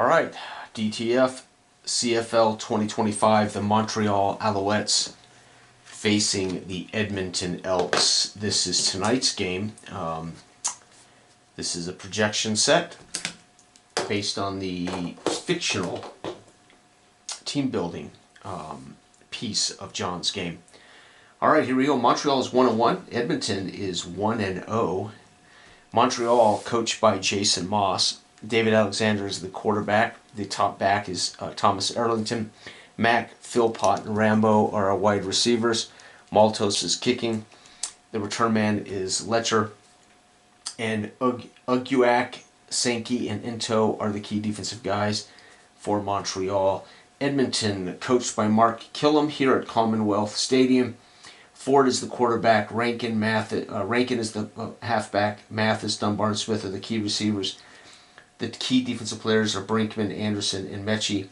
All right, DTF CFL 2025, the Montreal Alouettes facing the Edmonton Elks. This is tonight's game. This is a projection set based on the fictional team building piece of John's game. All right, here we go. Montreal is 1-1. Edmonton is 1-0. Montreal, coached by Jason Moss. David Alexander is the quarterback. The top back is Thomas Erlington. Mac, Philpott, and Rambo are our wide receivers. Maltos is kicking. The return man is Letcher. And Uguak, Sankey, and Into are the key defensive guys for Montreal. Edmonton, coached by Mark Killam here at Commonwealth Stadium. Ford is the quarterback. Rankin is the halfback. Mathis, Dunbar, and Smith are the key receivers. The key defensive players are Brinkman, Anderson, and Mechie.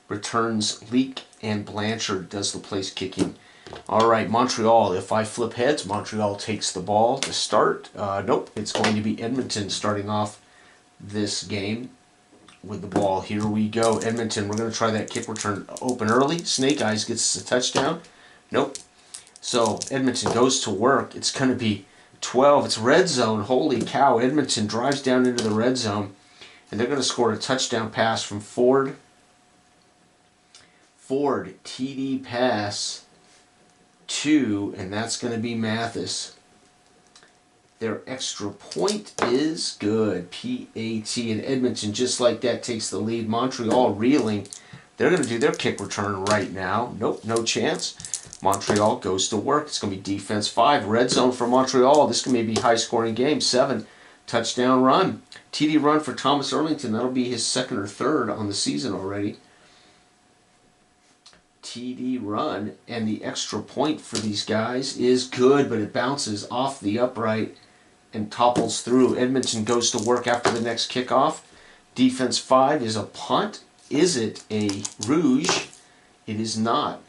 Returns Leak, and Blanchard does the place kicking. All right, Montreal. If I flip heads, Montreal takes the ball to start. Nope, it's going to be Edmonton starting off this game with the ball. Here we go. Edmonton, we're going to try that kick return open early. Snake Eyes gets us a touchdown. Nope. So Edmonton goes to work. It's going to be 12. It's red zone. Holy cow. Edmonton drives down into the red zone. And they're going to score a touchdown pass from Ford. Ford, TD pass to, and that's going to be Mathis. Their extra point is good. PAT, and Edmonton, just like that, takes the lead. Montreal reeling. They're going to do their kick return right now. Nope, no chance. Montreal goes to work. It's going to be defense 5. Red zone for Montreal. This can maybe high-scoring game. 7. Touchdown run. TD run for Thomas Erlington. That'll be his second or third on the season already. TD run. And the extra point for these guys is good, but it bounces off the upright and topples through. Edmonton goes to work after the next kickoff. Defense 5 is a punt. Is it a rouge? It is not.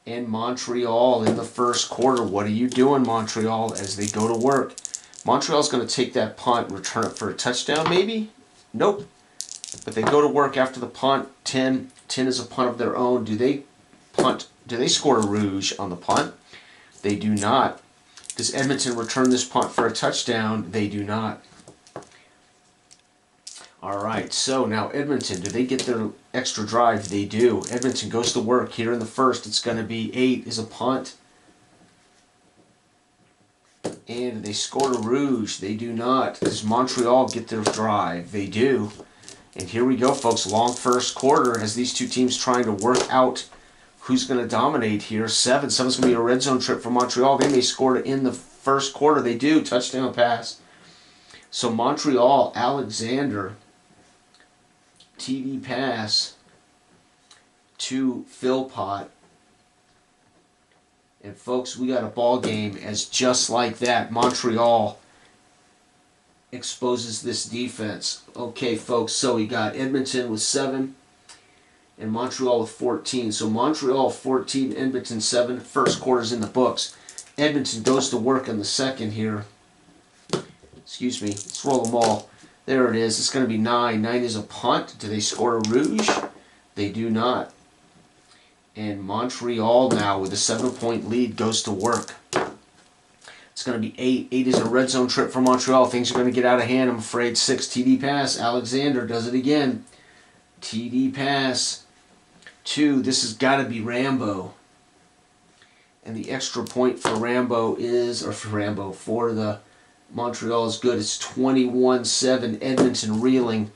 And Montreal in the first quarter. What are you doing, Montreal, as they go to work? Montreal's going to take that punt, return it for a touchdown, maybe? Nope. But they go to work after the punt. 10 is a punt of their own. Do they punt? Do they score a rouge on the punt? They do not. Does Edmonton return this punt for a touchdown? They do not. All right, so now Edmonton, do they get their extra drive? They do. Edmonton goes to work here in the first. It's going to be 8 is a punt. And they score a rouge. They do not. Does Montreal get their drive? They do. And here we go, folks. Long first quarter as these two teams trying to work out who's going to dominate here. 7's going to be a red zone trip for Montreal. They may score it in the first quarter. They do. Touchdown pass. So Montreal, Alexander, TD pass to Philpott. And folks, we got a ball game as just like that. Montreal exposes this defense. Okay, folks, so we got Edmonton with 7 and Montreal with 14. So Montreal 14, Edmonton 7. First quarter's in the books. Edmonton goes to work in the second here. Excuse me. Let's roll them all. There it is. It's going to be 9. 9 is a punt. Do they score a rouge? They do not. And Montreal now with a 7-point lead goes to work. It's going to be 8. 8 is a red zone trip for Montreal. Things are going to get out of hand, I'm afraid. 6, TD pass. Alexander does it again. TD pass. 2, this has got to be Rambo. And the extra point for Rambo is, or for the Montreal is good. It's 21-7. Edmonton reeling.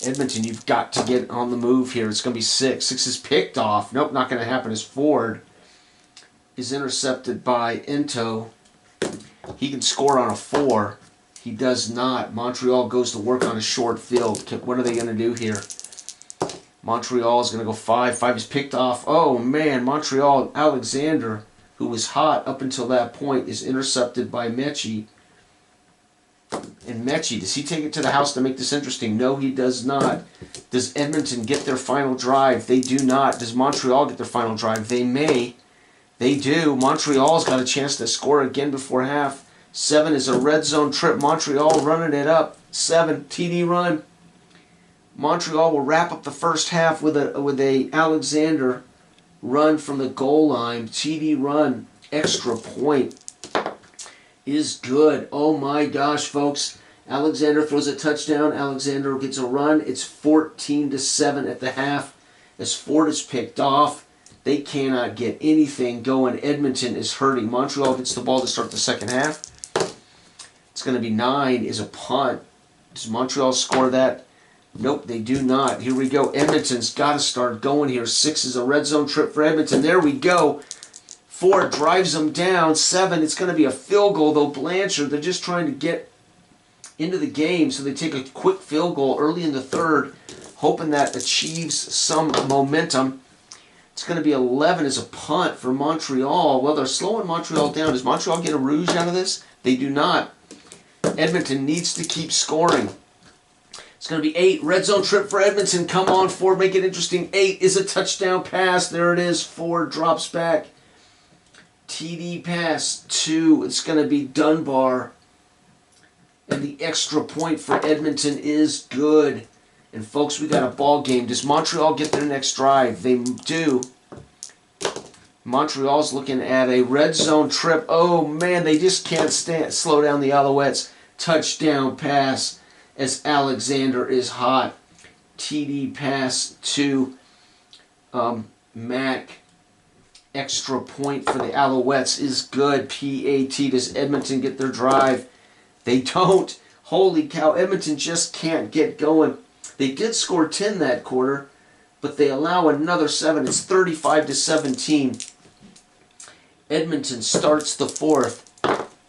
Edmonton, you've got to get on the move here. It's going to be 6. 6 is picked off. Nope, not going to happen as Ford is intercepted by Into. He can score on a 4. He does not. Montreal goes to work on a short field. What are they going to do here? Montreal is going to go 5. 5 is picked off. Oh, man. Montreal, Alexander, who was hot up until that point, is intercepted by Mechie. And Mechie, does he take it to the house to make this interesting? No, he does not. Does Edmonton get their final drive? They do not. Does Montreal get their final drive? They may. They do. Montreal's got a chance to score again before half. 7 is a red zone trip. Montreal running it up. 7, TD run. Montreal will wrap up the first half with a Alexander run from the goal line. TD run, extra point is good. Oh my gosh, folks. Alexander throws a touchdown. Alexander gets a run. It's 14-7 at the half as Ford is picked off. They cannot get anything going. Edmonton is hurting. Montreal gets the ball to start the second half. It's going to be 9 is a punt. Does Montreal score that? Nope, they do not. Here we go. Edmonton's got to start going here. 6 is a red zone trip for Edmonton. There we go. 4 drives them down. 7, it's going to be a field goal, though. Blanchard, they're just trying to get into the game, so they take a quick field goal early in the third, hoping that achieves some momentum. It's going to be 11 as a punt for Montreal. Well, they're slowing Montreal down. Does Montreal get a rouge out of this? They do not. Edmonton needs to keep scoring. It's going to be 8. Red zone trip for Edmonton. Come on, Ford. Make it interesting. 8 is a touchdown pass. There it is. Ford drops back. TD pass. 2. It's going to be Dunbar. And the extra point for Edmonton is good. And folks, we got a ball game. Does Montreal get their next drive? They do. Montreal's looking at a red zone trip. Oh man, they just can't slow down the Alouettes. Touchdown pass as Alexander is hot. TD pass to Mac. Extra point for the Alouettes is good. PAT. Does Edmonton get their drive? They don't. Holy cow, Edmonton just can't get going. They did score 10 that quarter, but they allow another 7. It's 35-17. Edmonton starts the fourth.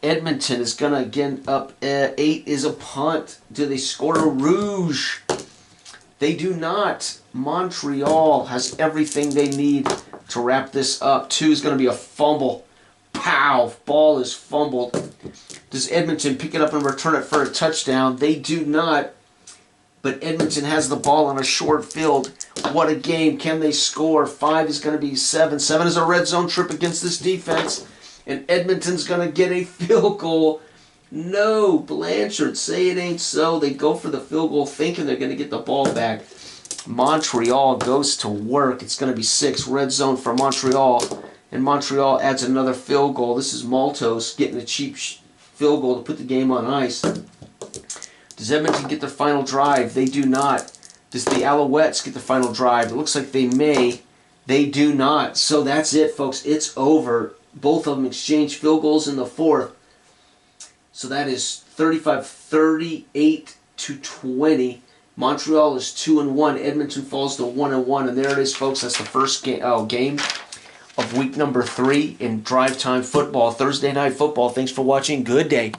Edmonton is going to again up. 8 is a punt. Do they score a rouge? They do not. Montreal has everything they need to wrap this up. 2 is going to be a fumble. Pow! Ball is fumbled. Does Edmonton pick it up and return it for a touchdown? They do not. But Edmonton has the ball on a short field. What a game. Can they score? 5 is going to be 7. 7 is a red zone trip against this defense. And Edmonton's going to get a field goal. No, Blanchard, say it ain't so. They go for the field goal thinking they're going to get the ball back. Montreal goes to work. It's going to be 6. Red zone for Montreal. And Montreal adds another field goal. This is Maltos getting a cheap field goal to put the game on ice. Does Edmonton get their final drive? They do not. Does the Alouettes get the final drive? It looks like they may. They do not. So that's it, folks. It's over. Both of them exchange field goals in the fourth. So that is 38-20. Montreal is 2-1. Edmonton falls to 1-1. And there it is, folks. That's the first game of week number 3 in Drive Time Football, Thursday Night Football. Thanks for watching. Good day.